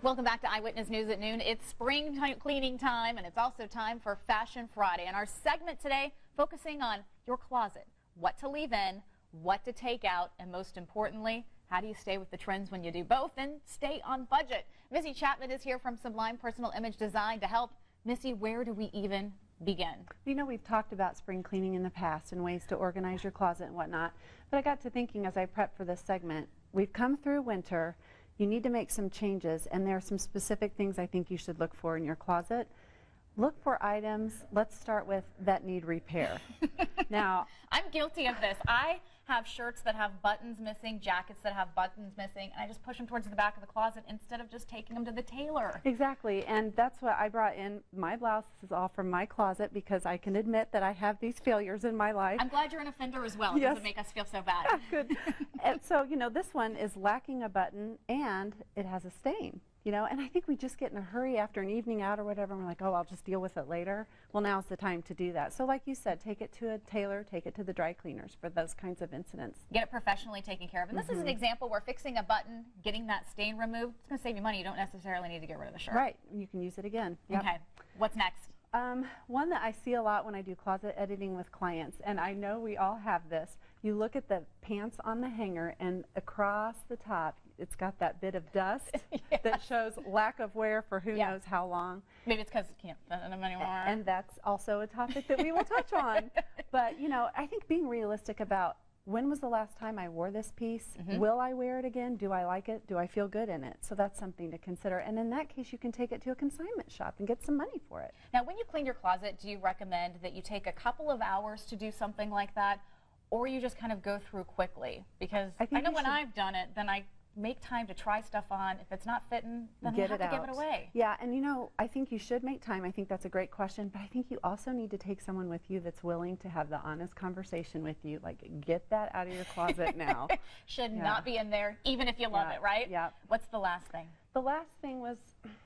Welcome back to Eyewitness News at noon. It's spring cleaning time, and it's also time for Fashion Friday. And our segment today focusing on your closet, what to leave in, what to take out, and most importantly, how do you stay with the trends when you do both and stay on budget? Missy Chapman is here from Sublime Personal Image Design to help. Missy, where do we even begin? You know, we've talked about spring cleaning in the past and ways to organize your closet and whatnot, but I got to thinking as I prepped for this segment, we've come through winter. You need to make some changes, and there are some specific things I think you should look for in your closet. Look for items, let's start with, that need repair. Now, I'm guilty of this. I have shirts that have buttons missing, jackets that have buttons missing, and I just push them towards the back of the closet instead of just taking them to the tailor. Exactly, and that's what I brought in. My blouse is all from my closet because I can admit that I have these failures in my life. I'm glad you're an offender as well. It doesn't make us feel so bad. Good. And so, you know, this one is lacking a button and it has a stain. You know, and I think we just get in a hurry after an evening out or whatever, and we're like, oh, I'll just deal with it later. Well, now's the time to do that. So like you said, take it to a tailor, take it to the dry cleaners for those kinds of incidents. Get it professionally taken care of. And this is an example where fixing a button, getting that stain removed, it's going to save you money. You don't necessarily need to get rid of the shirt. Right. You can use it again. Yep. Okay. What's next? One that I see a lot when I do closet editing with clients, and I know we all have this, you look at the pants on the hanger and across the top, it's got that bit of dust that shows lack of wear for who knows how long. Maybe it's because you can't fit them anymore. And that's also a topic that we will touch on. But, you know, I think being realistic about when was the last time I wore this piece? Will I wear it again? Do I like it? Do I feel good in it? So that's something to consider. And in that case, you can take it to a consignment shop and get some money for it. Now, when you clean your closet, do you recommend that you take a couple of hours to do something like that, or you just kind of go through quickly? Because I know when I've done it, then I make time to try stuff on. If it's not fitting, then I have to give it away. Yeah, and you know, I think you should make time. I think that's a great question, but I think you also need to take someone with you that's willing to have the honest conversation with you. Like, get that out of your closet now. Should not be in there, even if you love it, right? Yeah. What's the last thing? The last thing was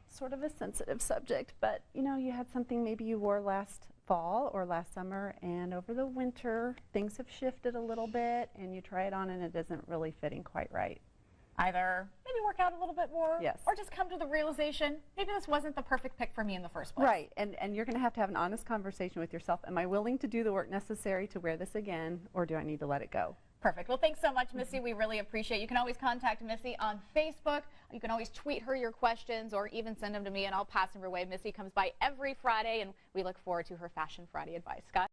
sort of a sensitive subject, but you know, you had something maybe you wore last fall or last summer, and over the winter, things have shifted a little bit, and you try it on and it isn't really fitting quite right. Either maybe work out a little bit more, yes, or just come to the realization, maybe this wasn't the perfect pick for me in the first place. Right, and you're going to have an honest conversation with yourself. Am I willing to do the work necessary to wear this again, or do I need to let it go? Perfect. Well, thanks so much, Missy. We really appreciate it. You can always contact Missy on Facebook. You can always tweet her your questions or even send them to me, and I'll pass them your way. Missy comes by every Friday, and we look forward to her Fashion Friday advice. Scott?